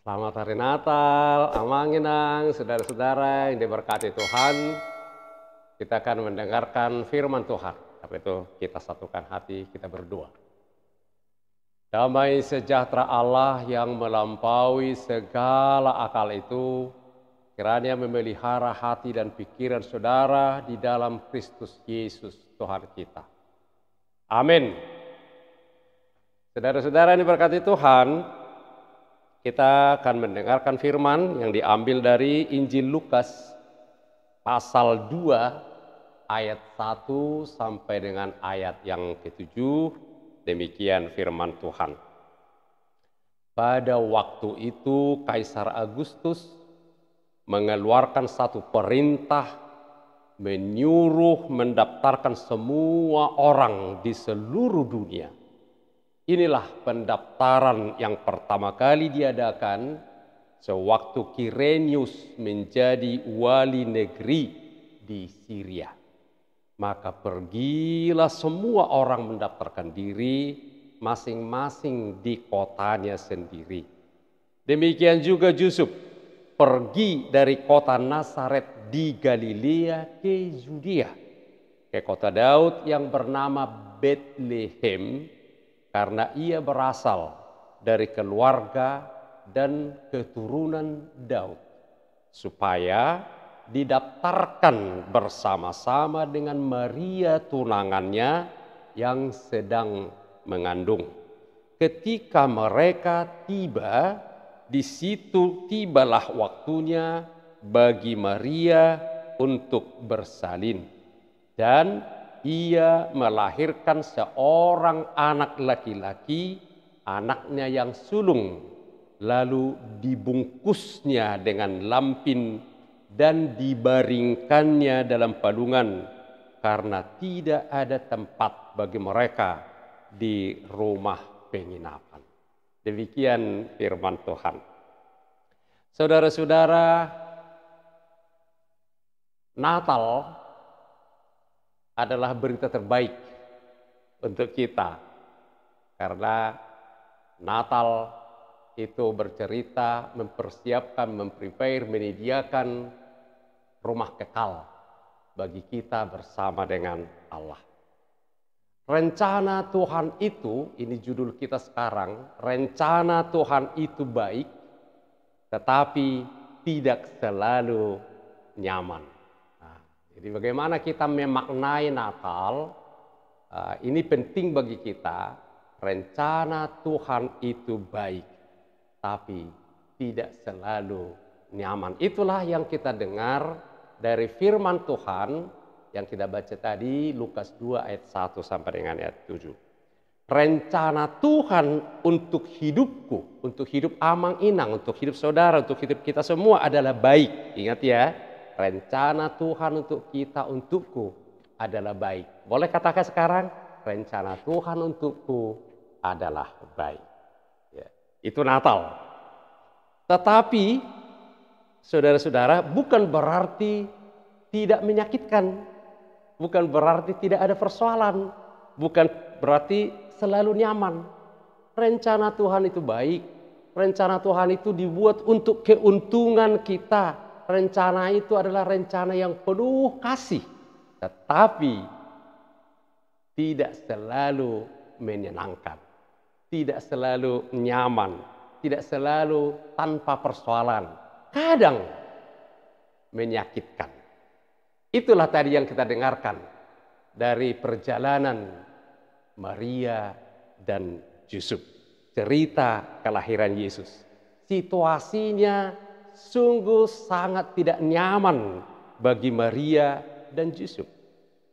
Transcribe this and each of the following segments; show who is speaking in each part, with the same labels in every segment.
Speaker 1: Selamat hari Natal, Amanginang, saudara-saudara yang diberkati Tuhan. Kita akan mendengarkan firman Tuhan. Tapi itu kita satukan hati, kita berdoa. Damai sejahtera Allah yang melampaui segala akal itu, kiranya memelihara hati dan pikiran saudara di dalam Kristus Yesus Tuhan kita. Amin. Saudara-saudara yang diberkati Tuhan, kita akan mendengarkan firman yang diambil dari Injil Lukas pasal 2 ayat 1 sampai dengan ayat yang ke-7. Demikian firman Tuhan. Pada waktu itu Kaisar Agustus mengeluarkan satu perintah menyuruh mendaftarkan semua orang di seluruh dunia. Inilah pendaftaran yang pertama kali diadakan sewaktu Kirenius menjadi wali negeri di Syria. Maka pergilah semua orang mendaftarkan diri masing-masing di kotanya sendiri. Demikian juga Yusuf pergi dari kota Nazaret di Galilea ke Yudea, ke kota Daud yang bernama Betlehem, karena ia berasal dari keluarga dan keturunan Daud, supaya didaftarkan bersama-sama dengan Maria tunangannya yang sedang mengandung. Ketika mereka tiba, di situ tibalah waktunya bagi Maria untuk bersalin, dan ia melahirkan seorang anak laki-laki, anaknya yang sulung, lalu dibungkusnya dengan lampin dan dibaringkannya dalam palungan, karena tidak ada tempat bagi mereka di rumah penginapan. Demikian firman Tuhan. Saudara-saudara, Natal adalah berita terbaik untuk kita, karena Natal itu bercerita mempersiapkan, menyediakan rumah kekal bagi kita bersama dengan Allah. Rencana Tuhan itu, ini judul kita sekarang, rencana Tuhan itu baik, tetapi tidak selalu nyaman. Jadi bagaimana kita memaknai Natal, ini penting bagi kita. Rencana Tuhan itu baik, tapi tidak selalu nyaman. Itulah yang kita dengar dari firman Tuhan yang kita baca tadi, Lukas 2 ayat 1 sampai dengan ayat 7. Rencana Tuhan untuk hidupku, untuk hidup Amang-Inang, untuk hidup saudara, untuk hidup kita semua adalah baik. Ingat ya. Rencana Tuhan untuk kita, untukku adalah baik. Boleh katakan sekarang, rencana Tuhan untukku adalah baik. Ya, itu Natal. Tetapi, saudara-saudara, bukan berarti tidak menyakitkan. Bukan berarti tidak ada persoalan. Bukan berarti selalu nyaman. Rencana Tuhan itu baik. Rencana Tuhan itu dibuat untuk keuntungan kita. Rencana itu adalah rencana yang penuh kasih, tetapi tidak selalu menyenangkan, tidak selalu nyaman, tidak selalu tanpa persoalan, kadang menyakitkan. Itulah tadi yang kita dengarkan dari perjalanan Maria dan Yusuf, cerita kelahiran Yesus. Situasinya sungguh sangat tidak nyaman bagi Maria dan Yusuf.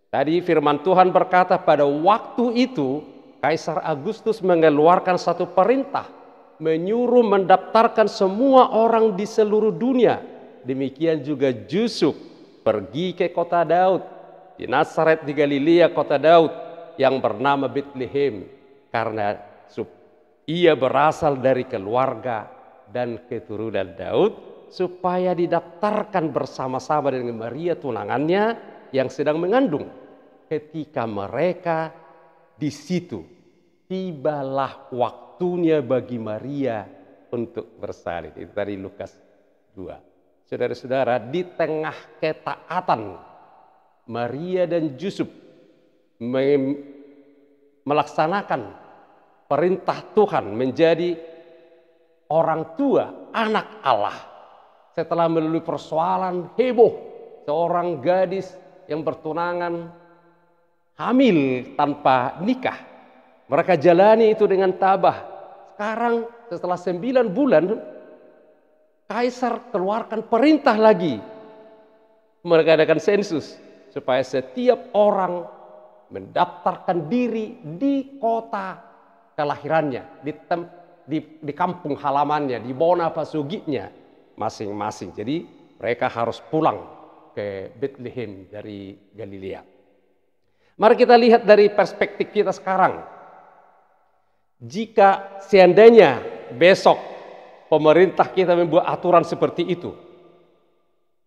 Speaker 1: Tadi firman Tuhan berkata, pada waktu itu Kaisar Agustus mengeluarkan satu perintah menyuruh mendaftarkan semua orang di seluruh dunia. Demikian juga Yusuf pergi ke kota Daud di Nazaret di Galilea, kota Daud yang bernama Betlehem, karena ia berasal dari keluarga dan keturunan Daud, supaya didaftarkan bersama-sama dengan Maria tunangannya yang sedang mengandung. Ketika mereka di situ, tibalah waktunya bagi Maria untuk bersalin. Itu tadi Lukas 2. Saudara-saudara, di tengah ketaatan Maria dan Yusuf melaksanakan perintah Tuhan menjadi orang tua anak Allah. Setelah melalui persoalan heboh, seorang gadis yang bertunangan hamil tanpa nikah. Mereka jalani itu dengan tabah. Sekarang setelah 9 bulan, Kaisar keluarkan perintah lagi. Mengadakan sensus supaya setiap orang mendaftarkan diri di kota kelahirannya, di kampung halamannya, di bona pasuginya masing-masing. Jadi mereka harus pulang ke Bethlehem dari Galilea. Mari kita lihat dari perspektif kita sekarang. Jika seandainya besok pemerintah kita membuat aturan seperti itu,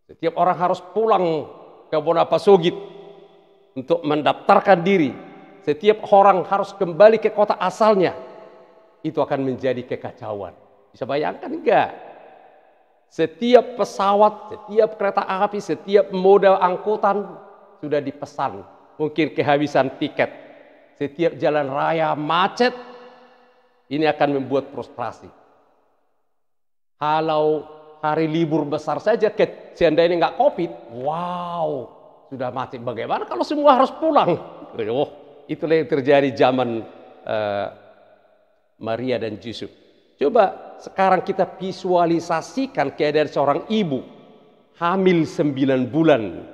Speaker 1: setiap orang harus pulang ke bona pasugit untuk mendaftarkan diri. Setiap orang harus kembali ke kota asalnya. Itu akan menjadi kekacauan. Bisa bayangkan enggak? Setiap pesawat, setiap kereta api, setiap moda angkutan sudah dipesan. Mungkin kehabisan tiket. Setiap jalan raya macet. Ini akan membuat frustrasi. Kalau hari libur besar saja, seandainya nggak COVID, wow, sudah macet. Bagaimana kalau semua harus pulang? Oh, itulah yang terjadi zaman Maria dan Yusuf. Coba sekarang kita visualisasikan keadaan seorang ibu hamil 9 bulan.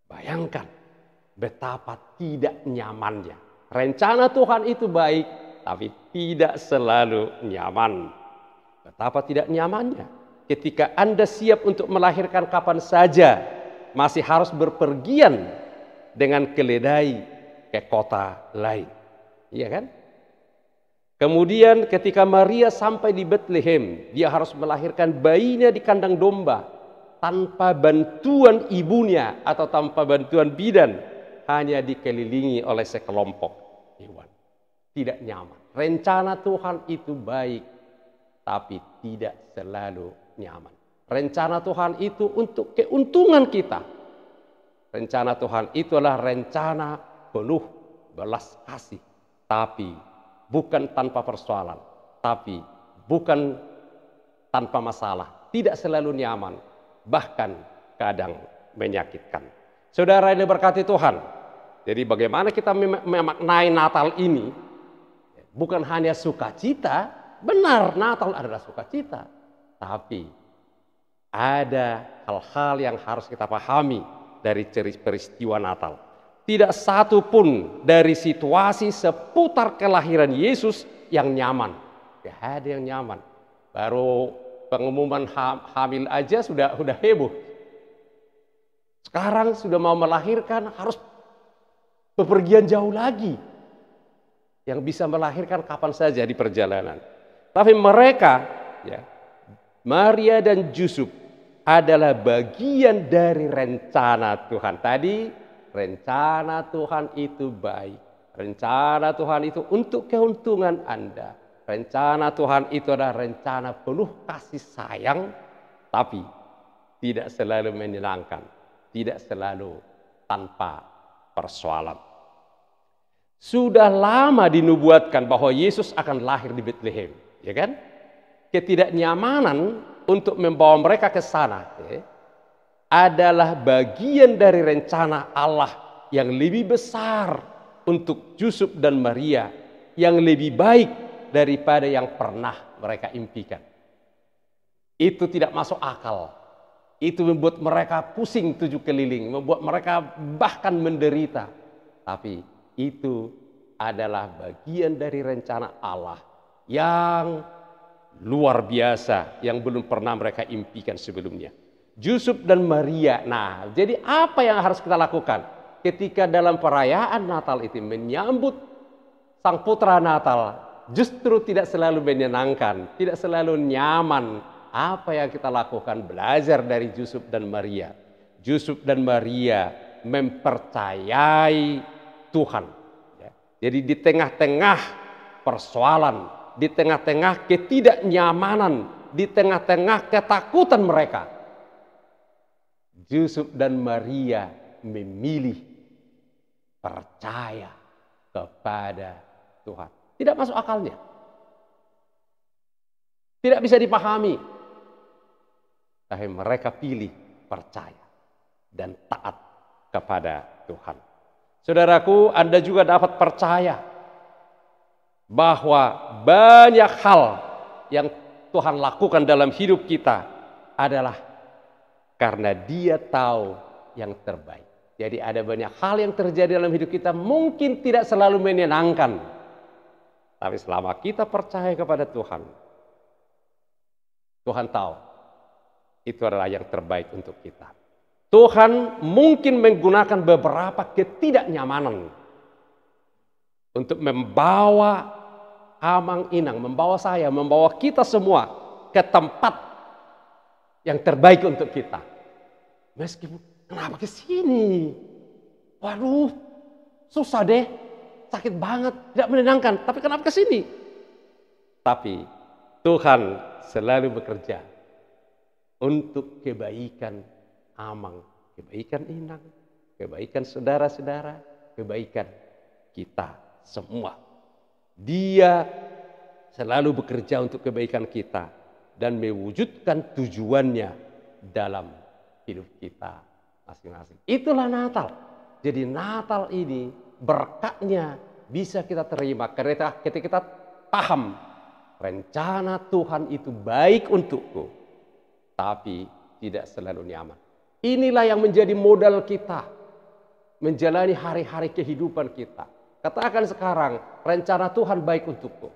Speaker 1: Bayangkan betapa tidak nyamannya. Rencana Tuhan itu baik, tapi tidak selalu nyaman. Betapa tidak nyamannya. Ketika Anda siap untuk melahirkan kapan saja, masih harus berpergian dengan keledai ke kota lain. Iya kan? Kemudian ketika Maria sampai di Bethlehem, dia harus melahirkan bayinya di kandang domba tanpa bantuan ibunya atau tanpa bantuan bidan, hanya dikelilingi oleh sekelompok hewan. Tidak nyaman. Rencana Tuhan itu baik, tapi tidak selalu nyaman. Rencana Tuhan itu untuk keuntungan kita. Rencana Tuhan itu adalah rencana penuh belas kasih, tapi bukan tanpa persoalan, tapi bukan tanpa masalah, tidak selalu nyaman, bahkan kadang menyakitkan. Saudara yang diberkati Tuhan, jadi bagaimana kita memaknai Natal ini? Bukan hanya sukacita, benar Natal adalah sukacita, tapi ada hal-hal yang harus kita pahami dari peristiwa Natal. Tidak satu pun dari situasi seputar kelahiran Yesus yang nyaman. Tidak ada yang nyaman. Baru pengumuman hamil aja sudah heboh. Sekarang sudah mau melahirkan harus bepergian jauh lagi. Yang bisa melahirkan kapan saja di perjalanan. Tapi mereka, ya, Maria dan Yusuf adalah bagian dari rencana Tuhan. Tadi rencana Tuhan itu baik. Rencana Tuhan itu untuk keuntungan Anda. Rencana Tuhan itu adalah rencana penuh kasih sayang, tapi tidak selalu menyenangkan, tidak selalu tanpa persoalan. Sudah lama dinubuatkan bahwa Yesus akan lahir di Bethlehem, ya kan? Ketidaknyamanan untuk membawa mereka ke sana, ya, adalah bagian dari rencana Allah yang lebih besar untuk Yusuf dan Maria, yang lebih baik daripada yang pernah mereka impikan. Itu tidak masuk akal. Itu membuat mereka pusing 7 keliling, membuat mereka bahkan menderita. Tapi itu adalah bagian dari rencana Allah yang luar biasa, yang belum pernah mereka impikan sebelumnya. Yusuf dan Maria. Nah, jadi apa yang harus kita lakukan ketika dalam perayaan Natal itu menyambut Sang Putra Natal? Justru tidak selalu menyenangkan, tidak selalu nyaman. Apa yang kita lakukan? Belajar dari Yusuf dan Maria. Yusuf dan Maria mempercayai Tuhan. Jadi di tengah-tengah persoalan, di tengah-tengah ketidaknyamanan, di tengah-tengah ketakutan mereka, Yusuf dan Maria memilih percaya kepada Tuhan. Tidak masuk akalnya. Tidak bisa dipahami. Tapi mereka pilih percaya dan taat kepada Tuhan. Saudaraku, Anda juga dapat percaya bahwa banyak hal yang Tuhan lakukan dalam hidup kita adalah karena Dia tahu yang terbaik. Jadi ada banyak hal yang terjadi dalam hidup kita mungkin tidak selalu menyenangkan. Tapi selama kita percaya kepada Tuhan, Tuhan tahu itu adalah yang terbaik untuk kita. Tuhan mungkin menggunakan beberapa ketidaknyamanan untuk membawa amang-inang, membawa saya, membawa kita semua ke tempat yang terbaik untuk kita. Meskipun kenapa ke sini? Waduh, susah deh, sakit banget, tidak menyenangkan. Tapi kenapa ke sini? Tapi Tuhan selalu bekerja untuk kebaikan amang, kebaikan inang, kebaikan saudara-saudara, kebaikan kita semua. Dia selalu bekerja untuk kebaikan kita dan mewujudkan tujuannya dalam hidup kita masing-masing. Itulah Natal. Jadi Natal ini berkatnya bisa kita terima ketika kita paham rencana Tuhan itu baik untukku, tapi tidak selalu nyaman. Inilah yang menjadi modal kita menjalani hari-hari kehidupan kita. Katakan sekarang, rencana Tuhan baik untukku,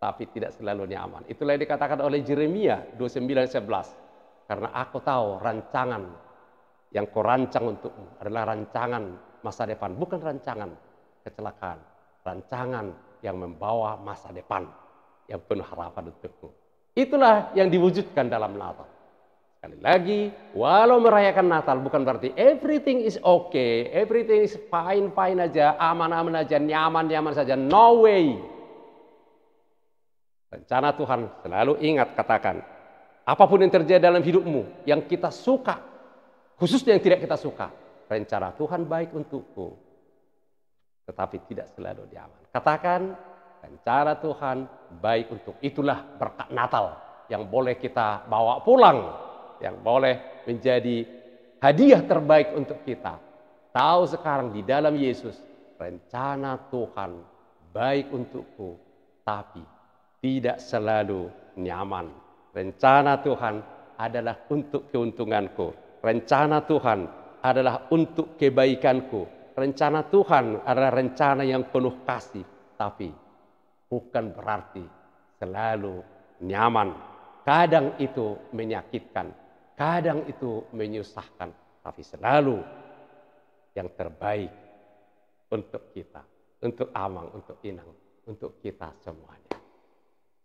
Speaker 1: tapi tidak selalu nyaman. Itulah yang dikatakan oleh Yeremia 29:11. Karena aku tahu rancangan yang kau rancang untukmu adalah rancangan masa depan, bukan rancangan kecelakaan. Rancangan yang membawa masa depan yang penuh harapan untukmu. Itulah yang diwujudkan dalam Natal. Sekali lagi, walau merayakan Natal bukan berarti everything is okay, everything is fine aja, aman-aman aja, nyaman-nyaman saja. No way. Rencana Tuhan selalu ingat, katakan, apapun yang terjadi dalam hidupmu, yang kita suka, khususnya yang tidak kita suka, rencana Tuhan baik untukku, tetapi tidak selalu nyaman. Katakan, rencana Tuhan baik untuk. Itulah berkat Natal yang boleh kita bawa pulang, yang boleh menjadi hadiah terbaik untuk kita. Tahu sekarang di dalam Yesus, rencana Tuhan baik untukku, tapi tidak selalu nyaman. Rencana Tuhan adalah untuk keuntunganku. Rencana Tuhan adalah untuk kebaikanku. Rencana Tuhan adalah rencana yang penuh kasih, tapi bukan berarti selalu nyaman. Kadang itu menyakitkan. Kadang itu menyusahkan, tapi selalu yang terbaik untuk kita, untuk Amang, untuk Inang, untuk kita semuanya.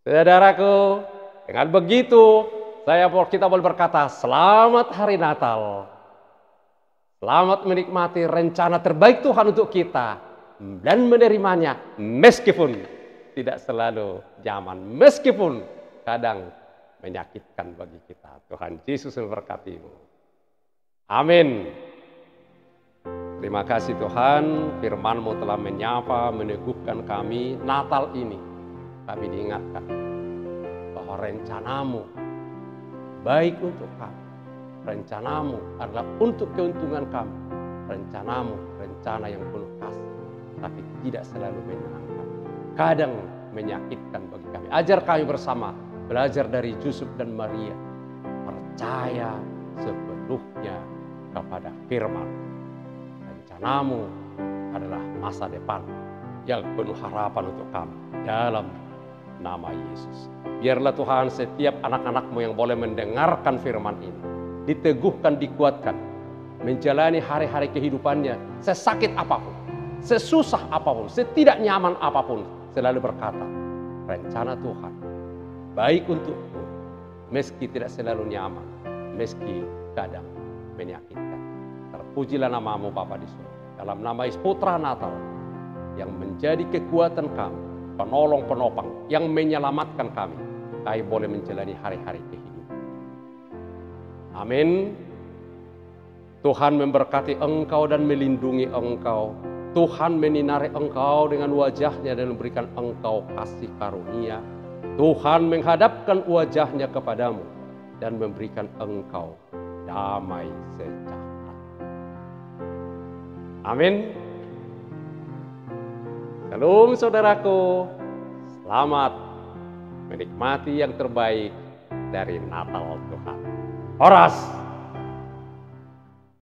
Speaker 1: Saudaraku, dengan begitu kita boleh berkata selamat hari Natal. Selamat menikmati rencana terbaik Tuhan untuk kita dan menerimanya meskipun tidak selalu nyaman, meskipun kadang menyakitkan bagi kita. Tuhan Yesus memberkatimu. Amin. Terima kasih Tuhan, firman-Mu telah menyapa, meneguhkan kami. Natal ini kami diingatkan bahwa rencana-Mu baik untuk kami. Rencana-Mu adalah untuk keuntungan kami. Rencana-Mu rencana yang penuh kasih, tapi tidak selalu menyenangkan. Kadang menyakitkan bagi kami. Ajar kami bersama belajar dari Yusuf dan Maria, percaya sepenuhnya kepada firman. Rencana-Mu adalah masa depan yang penuh harapan untuk kami dalam nama Yesus. Biarlah Tuhan setiap anak-anak-Mu yang boleh mendengarkan firman ini diteguhkan, dikuatkan, menjalani hari-hari kehidupannya sesakit apapun, sesusah apapun, setidak nyaman apapun, selalu berkata, rencana Tuhan baik untukku, meski tidak selalu nyaman, meski kadang menyakitkan. Terpujilah nama-Mu Bapa di surga. Dalam nama Yesus Putra Natal yang menjadi kekuatan kami, penolong penopang yang menyelamatkan kami. Kami boleh menjalani hari-hari kehidupan. Amin. Tuhan memberkati engkau dan melindungi engkau. Tuhan menyinari engkau dengan wajahnya dan memberikan engkau kasih karunia. Tuhan menghadapkan wajahnya kepadamu dan memberikan engkau damai sejahtera. Amin. Shalom saudaraku, selamat menikmati yang terbaik dari Natal Tuhan. Horas!